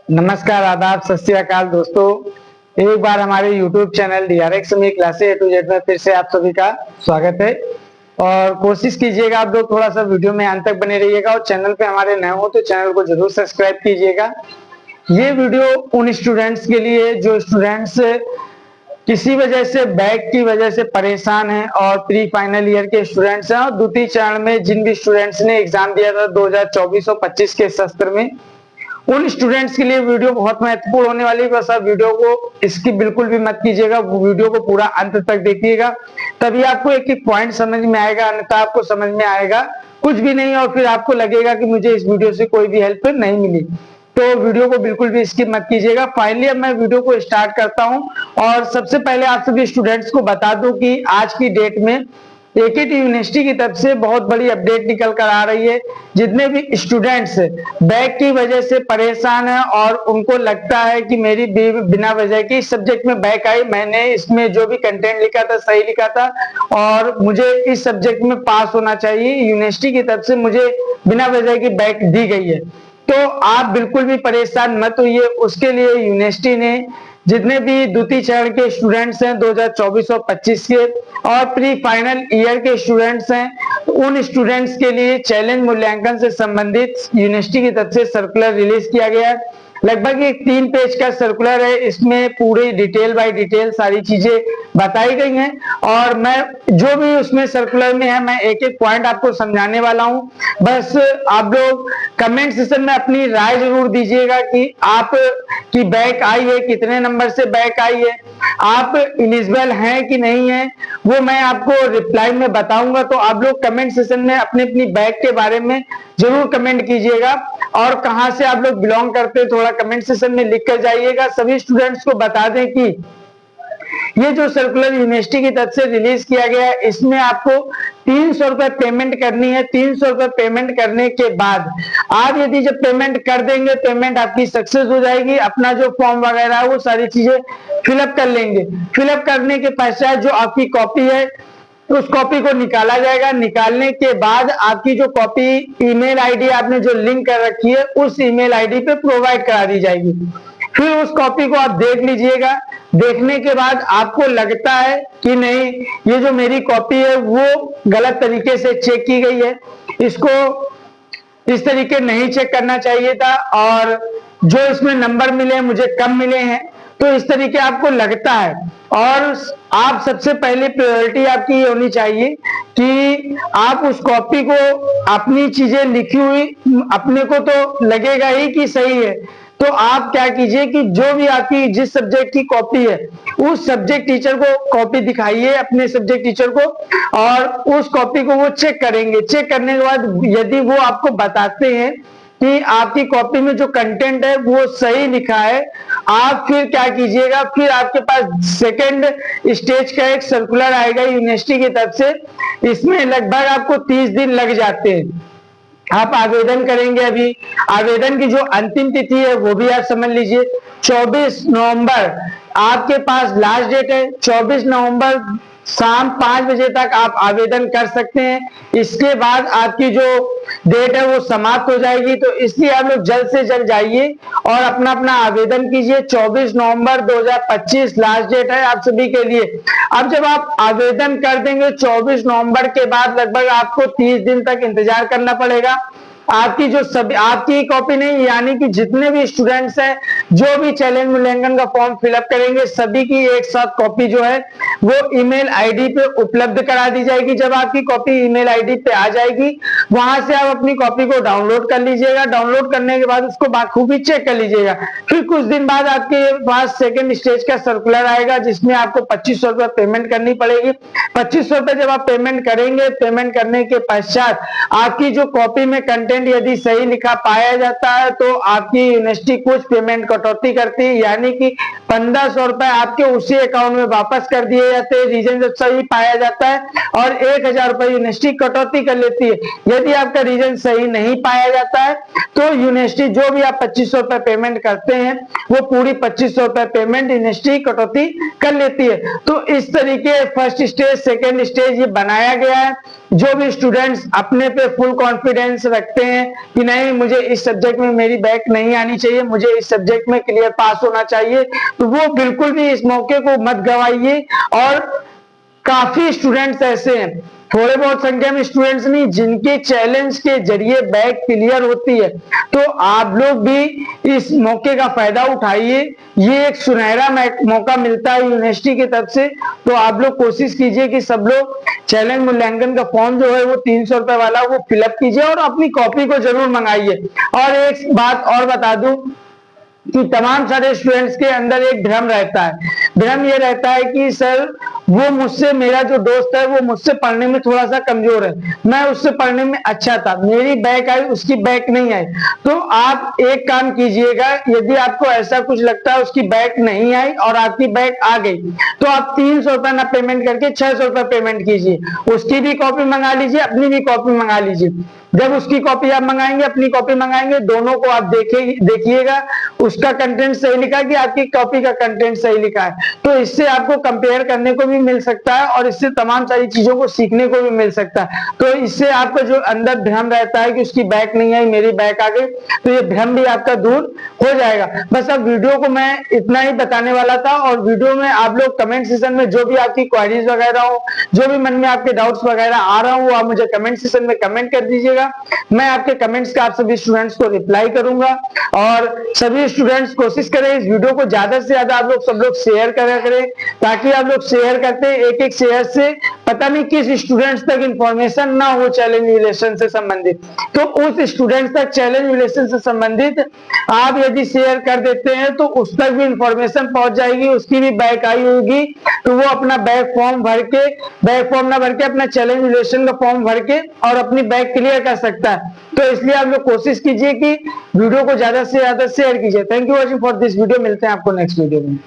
नमस्कार, आदाब, सत श्री अकाल दोस्तों। एक बार हमारे YouTube चैनल DRX में क्लासे A to Z में फिर से आप सभी का स्वागत है। और कोशिश कीजिएगा आप लोग थोड़ा सा वीडियो में अंत तक बने रहिएगा और चैनल पे हमारे नए हो तो चैनल को जरूर सब्सक्राइब कीजिएगा। ये वीडियो उन स्टूडेंट्स के लिए जो स्टूडेंट्स किसी वजह से बैक की वजह से परेशान हैं और प्री फाइनल ईयर के स्टूडेंट्स हैं और द्वितीय चरण में जिन भी स्टूडेंट्स ने एग्जाम दिया था 2024 और 25 के सत्र में, उन स्टूडेंट्स के लिए वीडियो बहुत महत्वपूर्ण होने वाली है। बस आप वीडियो को इसकी बिल्कुल भी मत कीजिएगा, वीडियो को पूरा अंत तक देखिएगा, तभी आपको एक एक पॉइंट समझ में आएगा, अन्यथा आपको समझ में आएगा कुछ भी नहीं और फिर आपको लगेगा कि मुझे इस वीडियो से कोई भी हेल्प नहीं मिली। तो वीडियो को बिल्कुल भी स्किप मत कीजिएगा। फाइनली अब मैं वीडियो को स्टार्ट करता हूं और सबसे पहले आप सभी स्टूडेंट्स को बता दूं कि आज की डेट में एकेटी यूनिवर्सिटी की तरफ से बहुत बड़ी अपडेट निकल कर आ रही है। जितने भी स्टूडेंट्स बैक की वजह से परेशान हैं और उनको लगता है कि मेरी बिना वजह की इस सब्जेक्ट में बैक आई, मैंने इसमें जो भी कंटेंट लिखा था सही लिखा था और मुझे इस सब्जेक्ट में पास होना चाहिए, यूनिवर्सिटी की तरफ से मुझे बिना वजह की बैक दी गई है, तो आप बिल्कुल भी परेशान मत होइए। उसके लिए यूनिवर्सिटी ने जितने भी द्वितीय चरण के स्टूडेंट्स हैं 2024 और 25 के और प्री फाइनल ईयर के स्टूडेंट्स हैं, उन स्टूडेंट्स के लिए चैलेंज मूल्यांकन से संबंधित यूनिवर्सिटी की तरफ से सर्कुलर रिलीज किया गया है। लगभग एक 3 पेज का सर्कुलर है, इसमें पूरी डिटेल बाय डिटेल सारी चीजें बताई गई हैं और मैं जो भी उसमें सर्कुलर में है मैं एक एक पॉइंट आपको समझाने वाला हूं। बस आप लोग कमेंट सेक्शन में अपनी राय जरूर दीजिएगा कि आप की बैक आई है, कितने नंबर से बैक आई है, आप एलिजिबल हैं कि नहीं है, वो मैं आपको रिप्लाई में बताऊंगा। तो आप लोग कमेंट सेक्शन में अपनी अपनी बैक के बारे में जरूर कमेंट कीजिएगा और कहां से आप लोग बिलोंग करते हैं थोड़ा कमेंट सेक्शन में लिख कर जाइएगा। सभी स्टूडेंट्स को बता दें कि ये जो सर्कुलर यूनिवर्सिटी की तरफ से रिलीज किया गया है, इसमें आपको 300 रुपए पेमेंट करनी है। 300 रुपए पेमेंट करने के बाद आप यदि जब पेमेंट कर देंगे, पेमेंट आपकी सक्सेस हो जाएगी, अपना जो फॉर्म वगैरह है वो सारी चीजें फिलअप कर लेंगे। फिलअप करने के पश्चात जो आपकी कॉपी है उस कॉपी को निकाला जाएगा। निकालने के बाद आपकी जो कॉपी ईमेल आईडी आपने जो लिंक कर रखी है उस ईमेल आईडी पे प्रोवाइड करा दी जाएगी। फिर उस कॉपी को आप देख लीजिएगा। देखने के बाद आपको लगता है कि नहीं ये जो मेरी कॉपी है वो गलत तरीके से चेक की गई है, इसको इस तरीके नहीं चेक करना चाहिए था और जो इसमें नंबर मिले मुझे कम मिले हैं, तो इस तरीके आपको लगता है और आप सबसे पहले प्रायोरिटी आपकी ये होनी चाहिए कि आप उस कॉपी को अपनी चीजें लिखी हुई अपने को तो लगेगा ही कि सही है, तो आप क्या कीजिए कि जो भी आपकी जिस सब्जेक्ट की कॉपी है उस सब्जेक्ट टीचर को कॉपी दिखाइए, अपने सब्जेक्ट टीचर को, और उस कॉपी को वो चेक करेंगे। चेक करने के बाद यदि वो आपको बताते हैं कि आपकी कॉपी में जो कंटेंट है वो सही लिखा है, आप फिर क्या कीजिएगा, फिर आपके पास सेकंड स्टेज का एक सर्कुलर आएगा यूनिवर्सिटी की तरफ से। इसमें लगभग आपको 30 दिन लग जाते हैं। आप आवेदन करेंगे, अभी आवेदन की जो अंतिम तिथि है वो भी आप समझ लीजिए 24 नवंबर आपके पास लास्ट डेट है। 24 नवंबर शाम 5 बजे तक आप आवेदन कर सकते हैं। इसके बाद आपकी जो डेट है वो समाप्त हो जाएगी, तो इसलिए आप लोग जल्द से जल्द जाइए और अपना अपना आवेदन कीजिए। 24 नवंबर 2025 लास्ट डेट है आप सभी के लिए। अब जब आप आवेदन कर देंगे 24 नवंबर के बाद लगभग आपको 30 दिन तक इंतजार करना पड़ेगा। आपकी जो सभी आपकी कॉपी नहीं, यानी कि जितने भी स्टूडेंट्स हैं जो भी चैलेंज मूल्यांकन का फॉर्म फिलअप करेंगे सभी की एक साथ कॉपी जो है वो ईमेल आईडी पे उपलब्ध करा दी जाएगी। जब आपकी कॉपी ईमेल आईडी पे आ जाएगी वहां से आप अपनी कॉपी को डाउनलोड कर लीजिएगा। डाउनलोड करने के बाद उसको बाखूबी चेक कर लीजिएगा। फिर कुछ दिन बाद आपके पास सेकेंड स्टेज का सर्कुलर आएगा जिसमें आपको 2500 रुपए पेमेंट करनी पड़ेगी। 2500 रुपए जब आप पेमेंट करेंगे, पेमेंट करने के पश्चात आपकी जो कॉपी में कंटेंट यदि सही लिखा पाया जाता है तो आपकी यूनिवर्सिटी कुछ पेमेंट कटौती करती है, यानी कि 1500 रुपए आपके उसी अकाउंट में वापस कर दिए जाते हैं रीजन जब सही पाया जाता है, और 1000 रुपए यूनिवर्सिटी कटौती कर लेती है। यदि आपका रीजन सही नहीं पाया जाता है तो यूनिवर्सिटी जो भी आप 2500 रुपए पेमेंट करते हैं वो पूरी 2500 रुपए पेमेंट यूनिवर्सिटी कटौती कर लेती है। तो इस तरीके फर्स्ट स्टेज सेकेंड स्टेज ये बनाया गया है। जो भी स्टूडेंट्स अपने पे फुल कॉन्फिडेंस रखते हैं कि नहीं मुझे इस सब्जेक्ट में मेरी बैक नहीं आनी चाहिए, मुझे इस सब्जेक्ट में क्लियर पास होना चाहिए, तो वो बिल्कुल भी इस मौके को मत गवाइए। और काफी स्टूडेंट्स ऐसे हैं, थोड़े बहुत संख्या में स्टूडेंट्स नहीं, जिनके चैलेंज के जरिए बैक क्लियर होती है। तो आप लोग भी इस मौके का फायदा उठाइए, ये एक सुनहरा मौका मिलता है यूनिवर्सिटी की तरफ से। तो आप लोग कोशिश कीजिए कि सब लोग चैलेंज मूल्यांकन का फॉर्म जो है वो 300 रुपए वाला वो फिलअप कीजिए और अपनी कॉपी को जरूर मंगाइए। और एक बात और बता दूं कि तमाम सारे स्टूडेंट्स के अंदर एक भ्रम रहता है, भ्रम ये रहता है कि सर वो मुझसे, मेरा जो दोस्त है वो मुझसे पढ़ने में थोड़ा सा कमजोर है, मैं उससे पढ़ने में अच्छा था, मेरी बैक आई उसकी बैक नहीं आई। तो आप एक काम कीजिएगा, यदि आपको ऐसा कुछ लगता है उसकी बैक नहीं आई और आपकी बैक आ गई, तो आप 300 रुपए ना पेमेंट करके 600 रुपए पेमेंट कीजिए, उसकी भी कॉपी मंगा लीजिए, अपनी भी कॉपी मंगा लीजिए। जब उसकी कॉपी आप मंगाएंगे, अपनी कॉपी मंगाएंगे, दोनों को आप देखिएगा उसका कंटेंट सही लिखा है कि आपकी कॉपी का कंटेंट सही लिखा है। तो इससे आपको कंपेयर करने को भी मिल सकता है और इससे तमाम सारी चीजों को सीखने को भी मिल सकता है। तो इससे आपका जो अंदर भ्रम रहता है कि उसकी बैक नहीं आई मेरी बैक आ गई, तो ये भ्रम भी आपका दूर हो जाएगा। बस अब वीडियो को मैं इतना ही बताने वाला था, और वीडियो में आप लोग कमेंट सेक्शन में जो भी आपकी क्वेरीज वगैरह हो, जो भी मन में आपके डाउट्स वगैरह आ रहा हो, वो आप मुझे कमेंट सेक्शन में कमेंट कर दीजिएगा। मैं आपके कमेंट्स का आप सभी स्टूडेंट्स को रिप्लाई करूंगा। और सभी स्टूडेंट्स कोशिश करें इस वीडियो को ज्यादा से ज्यादा आप लोग सब लोग शेयर करें, ताकि आप लोग शेयर करते हैं, एक एक शेयर से पता नहीं किस स्टूडेंट्स तक इंफॉर्मेशन ना हो चैलेंज रिलेशन से संबंधित, तो उस स्टूडेंट्स तक चैलेंज रिलेशन से संबंधित आप यदि शेयर कर देते हैं तो उस तक भी इंफॉर्मेशन पहुंच जाएगी, उसकी भी बैक आई होगी, तो वो अपना बैक फॉर्म भर के, बैक फॉर्म ना भर के अपना चैलेंज रिलेशन का फॉर्म भर के और अपनी बैक क्लियर कर सकता है। तो इसलिए आप लोग कोशिश कीजिए कि वीडियो को ज्यादा से ज्यादा शेयर कीजिए। Thank you watching for this video, मिलते हैं आपको नेक्स्ट वीडियो में।